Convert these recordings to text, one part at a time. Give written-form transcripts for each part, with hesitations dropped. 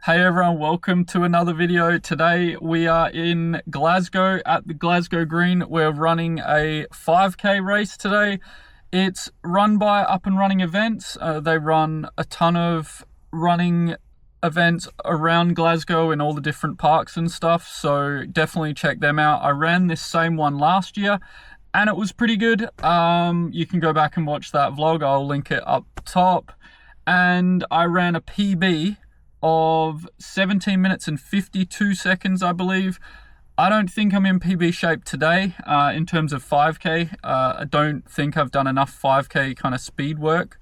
Hey everyone, welcome to another video. Today we are in Glasgow at the Glasgow Green. We're running a 5k race today. It's run by Up and Running Events. They run a ton of running events around Glasgow in all the different parks and stuff, so definitely check them out. I ran this same one last year and it was pretty good. You can go back and watch that vlog. I'll link it up top. And I ran a PB of 17 minutes and 52 seconds, I believe. I don't think I'm in PB shape today in terms of 5k. I don't think I've done enough 5k kind of speed work,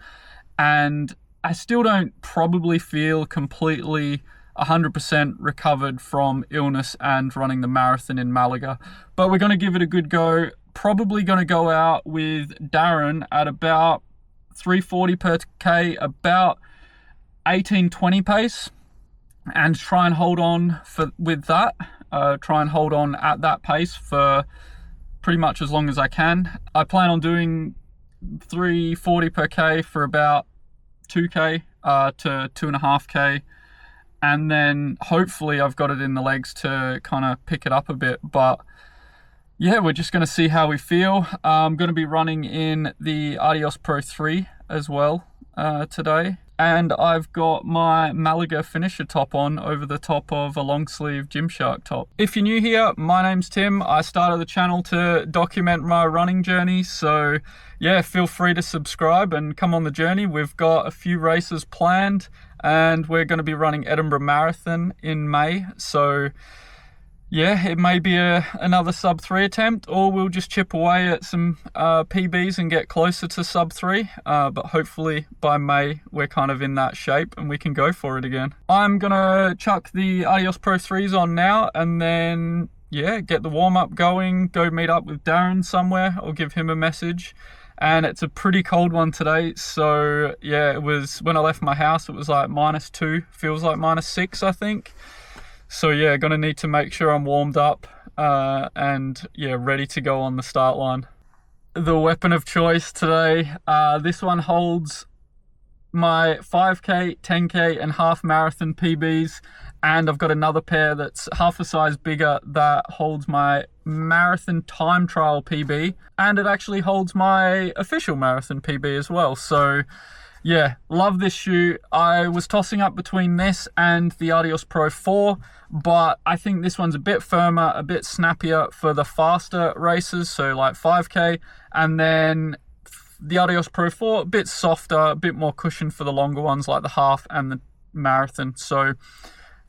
and I still don't probably feel completely 100% recovered from illness and running the marathon in Malaga, but we're going to give it a good go. Probably going to go out with Darren at about 340 per k, about 18-20 pace, and try and hold on with that. Try and hold on at that pace for pretty much as long as I can. I plan on doing 340 per k for about 2k to 2.5k, and then hopefully I've got it in the legs to kind of pick it up a bit. But yeah, we're just going to see how we feel. I'm going to be running in the Adios Pro 3 as well today. And I've got my Malaga finisher top on over the top of a long sleeve Gymshark top. If you're new here, my name's Tim. I started the channel to document my running journey. So yeah, feel free to subscribe and come on the journey. We've got a few races planned and we're going to be running Edinburgh Marathon in May. So yeah, it may be another sub 3 attempt, or we'll just chip away at some PBs and get closer to sub 3. But hopefully by May, we're kind of in that shape and we can go for it again. I'm going to chuck the Adios Pro 3s on now and then, yeah, get the warm-up going, go meet up with Darren somewhere. I'll give him a message. And it's a pretty cold one today. So yeah, it was, when I left my house, it was like -2, feels like -6, I think. So yeah, gonna need to make sure I'm warmed up and yeah, ready to go on the start line. The weapon of choice today, this one holds my 5k, 10k and half marathon PBs, and I've got another pair that's half a size bigger that holds my marathon time trial PB, and it actually holds my official marathon PB as well. So yeah, love this shoe. I was tossing up between this and the Adios Pro 4, but I think this one's a bit firmer, a bit snappier for the faster races, so like 5k, and then the Adios Pro 4, a bit softer, a bit more cushion for the longer ones like the half and the marathon. So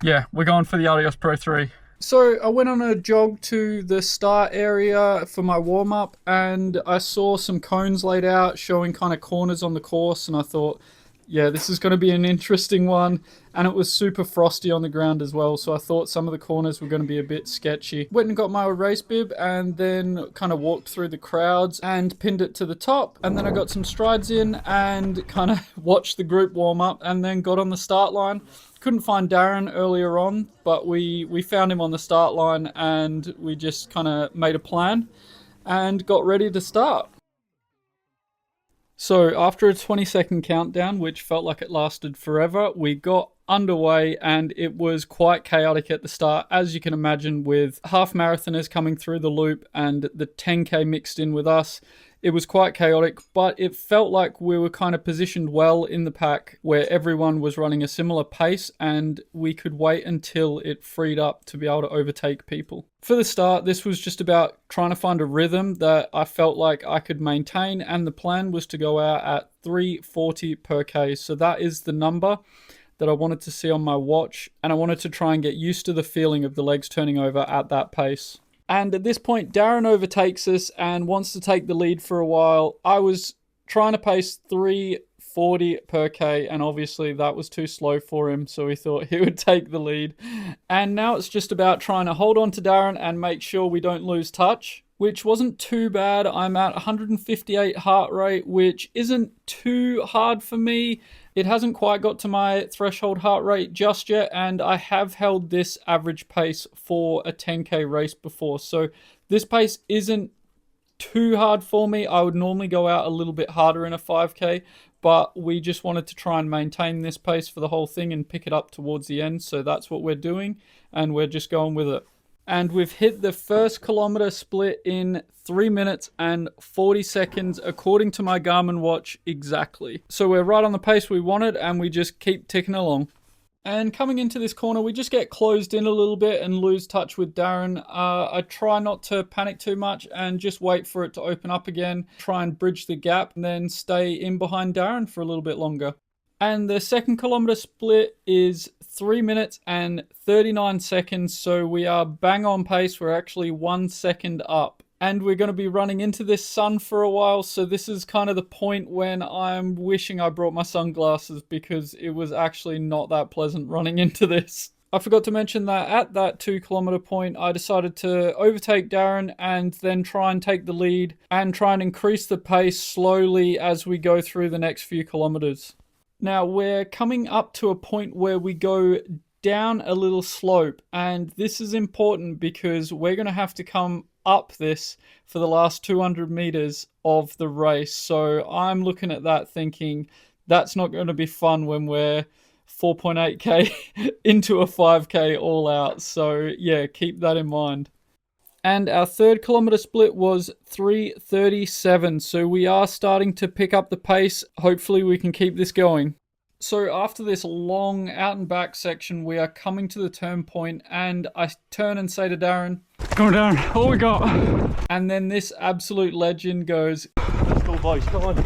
yeah, we're going for the Adios Pro 3. So I went on a jog to the start area for my warm-up and I saw some cones laid out showing kind of corners on the course, and I thought, yeah, this is going to be an interesting one. And it was super frosty on the ground as well, so I thought some of the corners were going to be a bit sketchy. Went and got my race bib and then kind of walked through the crowds and pinned it to the top, and then I got some strides in and kind of watched the group warm up and then got on the start line. Couldn't find Darren earlier on, but we found him on the start line and we just kind of made a plan and got ready to start. So after a 20-second countdown, which felt like it lasted forever, we got underway and it was quite chaotic at the start, as you can imagine, with half marathoners coming through the loop and the 10k mixed in with us. It was quite chaotic, but it felt like we were kind of positioned well in the pack where everyone was running a similar pace and we could wait until it freed up to be able to overtake people. For the start, this was just about trying to find a rhythm that I felt like I could maintain, and the plan was to go out at 340 per k. So that is the number that I wanted to see on my watch, and I wanted to try and get used to the feeling of the legs turning over at that pace. And at this point, Darren overtakes us and wants to take the lead for a while. I was trying to pace 340 per k, and obviously that was too slow for him, so we thought he would take the lead. And now it's just about trying to hold on to Darren and make sure we don't lose touch, which wasn't too bad. I'm at 158 heart rate, which isn't too hard for me. It hasn't quite got to my threshold heart rate just yet, and I have held this average pace for a 10k race before, so this pace isn't too hard for me. I would normally go out a little bit harder in a 5k, but we just wanted to try and maintain this pace for the whole thing and pick it up towards the end. So that's what we're doing, and we're just going with it. And we've hit the first kilometer split in 3 minutes and 40 seconds, according to my Garmin watch exactly. So we're right on the pace we wanted, and we just keep ticking along. And coming into this corner, we just get closed in a little bit and lose touch with Darren. I try not to panic too much and just wait for it to open up again, try and bridge the gap, and then stay in behind Darren for a little bit longer. And the second kilometer split is 3 minutes and 39 seconds, so we are bang on pace. We're actually 1 second up. And we're going to be running into this sun for a while, so this is kind of the point when I'm wishing I brought my sunglasses, because it was actually not that pleasant running into this. I forgot to mention that at that 2 kilometer point, I decided to overtake Darren and then try and take the lead and try and increase the pace slowly as we go through the next few kilometers. Now we're coming up to a point where we go down a little slope, and this is important because we're going to have to come up this for the last 200 meters of the race. So I'm looking at that thinking that's not going to be fun when we're 4.8k into a 5k all out. So yeah, keep that in mind. And our third kilometer split was 3:37. So we are starting to pick up the pace. Hopefully we can keep this going. So after this long out and back section, we are coming to the turn point, and I turn and say to Darren, "Come down, all we got." And then this absolute legend goes, "Let's go, boys, come on.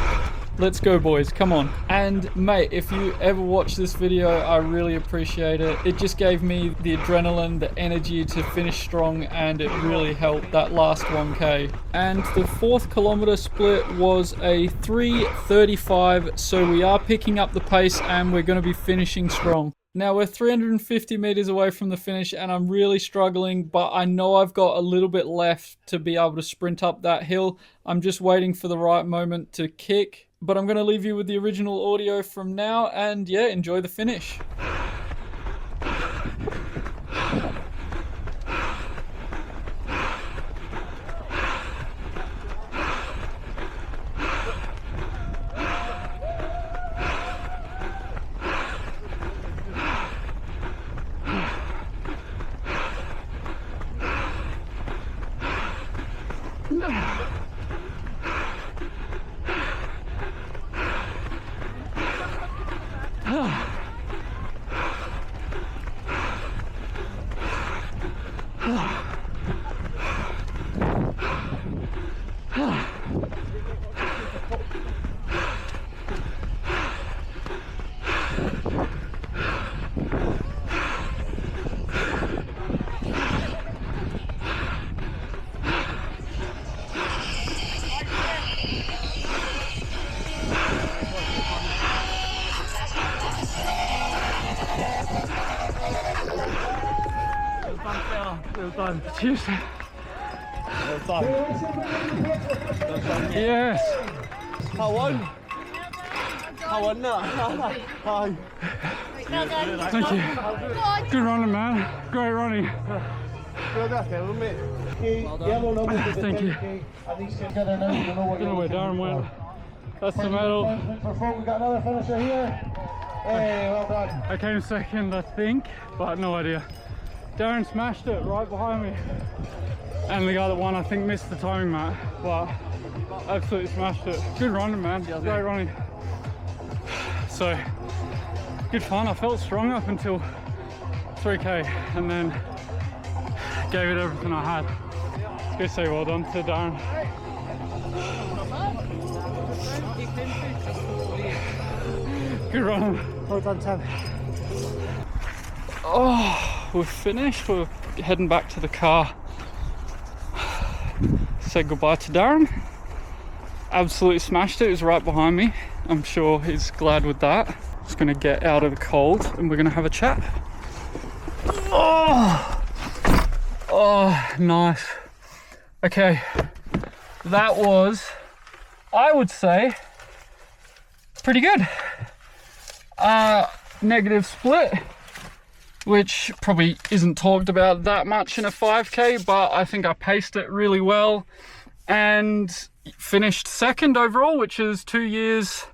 Let's go, boys, come on." And mate, if you ever watch this video, I really appreciate it. It just gave me the adrenaline, the energy to finish strong, and it really helped that last 1k. And the fourth kilometer split was a 3:35, so we are picking up the pace and we're going to be finishing strong. Now we're 350 meters away from the finish, and I'm really struggling, but I know I've got a little bit left to be able to sprint up that hill. I'm just waiting for the right moment to kick. But I'm going to leave you with the original audio from now, and yeah, enjoy the finish. Well done. Cheers. Well done. Yes. I won. I won that. Hi. Thank you. Good running, man. Great running. Good afternoon, mate. Thank you. I don't know where Darren went. That's the medal. We've got another finisher here. Hey, well done. I came second, I think, but no idea. Darren smashed it right behind me. And the guy that won, I think, missed the timing, Matt, but absolutely smashed it. Good running, man. Great running. So, good fun. I felt strong up until 3k, and then gave it everything I had. It's good to say well done to Darren. Good running. Well done, Tim. Oh, we're finished. We're heading back to the car. Say goodbye to Darren. Absolutely smashed it. It was right behind me. I'm sure he's glad with that. Just gonna get out of the cold and we're gonna have a chat. Oh, nice. Okay, that was, I would say, pretty good. Negative split, which probably isn't talked about that much in a 5k, but I think I paced it really well and finished second overall, which is 2 years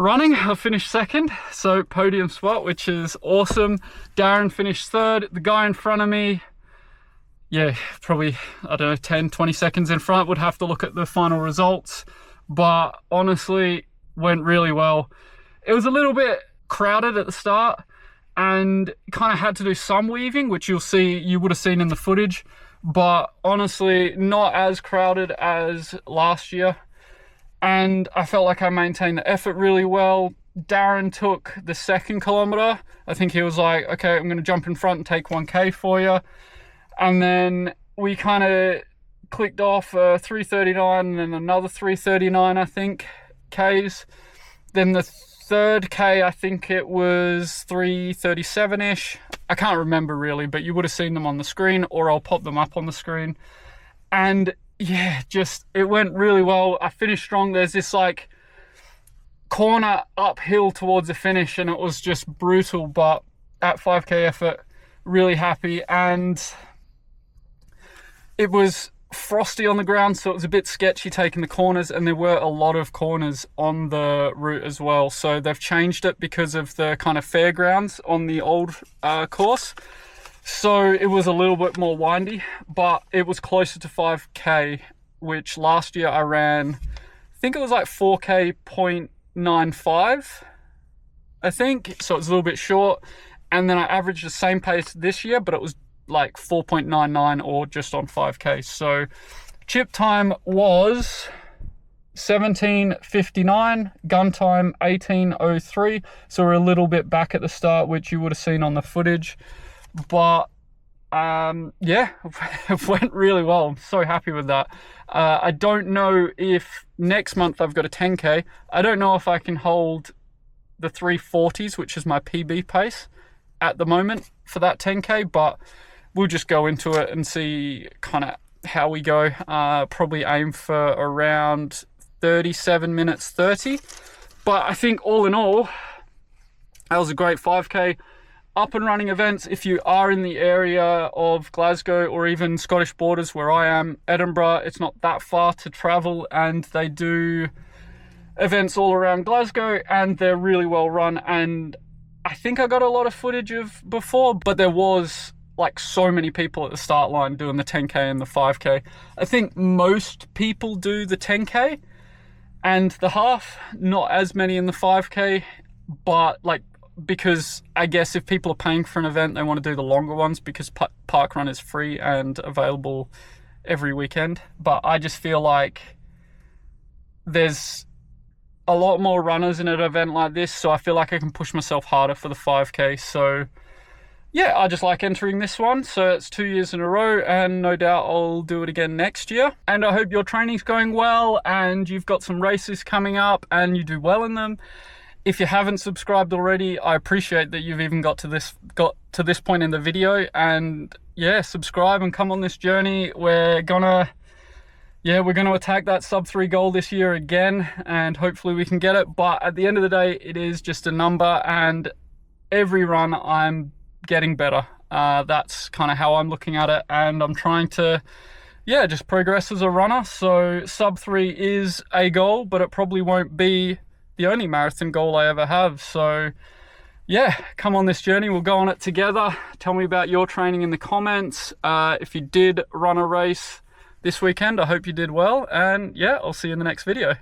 running, I finished second, so podium spot, which is awesome. Darren finished third. The guy in front of me, yeah, probably, I don't know, 10, 20 seconds in front. Would have to look at the final results, but honestly, went really well. It was a little bit crowded at the start and kind of had to do some weaving, which you would have seen in the footage, but honestly, not as crowded as last year. And I felt like I maintained the effort really well. Darren took the 2nd kilometer. I think he was like, okay, I'm going to jump in front and take 1K for you. And then we kind of clicked off 3:39 and then another 3:39, I think, Ks. Then the 3rd K, I think it was 3:37-ish. I can't remember really, but you would have seen them on the screen, or I'll pop them up on the screen. And yeah, just, it went really well. I finished strong. There's this like corner uphill towards the finish and it was just brutal, but at 5K effort, really happy. And it was frosty on the ground, so it was a bit sketchy taking the corners, and there were a lot of corners on the route as well. So they've changed it because of the kind of fairgrounds on the old course. So it was a little bit more windy, but it was closer to 5K, which last year I ran, I think it was like 4K.95, I think. So it's a little bit short. And then I averaged the same pace this year, but it was like 4.99 or just on 5K. So chip time was 17:59, gun time 18:03. So we're a little bit back at the start, which you would have seen on the footage. But yeah, it went really well. I'm so happy with that. I don't know if next month I've got a 10K. I don't know if I can hold the 3:40s, which is my PB pace at the moment for that 10K, but we'll just go into it and see kind of how we go. Probably aim for around 37 minutes 30. But I think all in all, that was a great 5K. Up and running events, if you are in the area of Glasgow or even Scottish borders where I am, Edinburgh, it's not that far to travel, and they do events all around Glasgow and they're really well run. And I think I got a lot of footage of before, but there was like so many people at the start line doing the 10K and the 5K. I think most people do the 10K and the half, not as many in the 5K, but like, because I guess if people are paying for an event, they want to do the longer ones because parkrun is free and available every weekend. But I just feel like there's a lot more runners in an event like this, so I feel like I can push myself harder for the 5K. So yeah, I just like entering this one. So it's 2 years in a row, and no doubt I'll do it again next year. And I hope your training's going well and you've got some races coming up and you do well in them. If you haven't subscribed already, I appreciate that you've even got to this point in the video. And yeah, subscribe and come on this journey. We're gonna attack that sub-3 goal this year again, and hopefully we can get it. But at the end of the day, it is just a number, and every run I'm getting better. That's kind of how I'm looking at it, and I'm trying to just progress as a runner. So sub-3 is a goal, but it probably won't be the only marathon goal I ever have. So yeah, come on this journey, we'll go on it together. Tell me about your training in the comments. If you did run a race this weekend, I hope you did well, and yeah, I'll see you in the next video.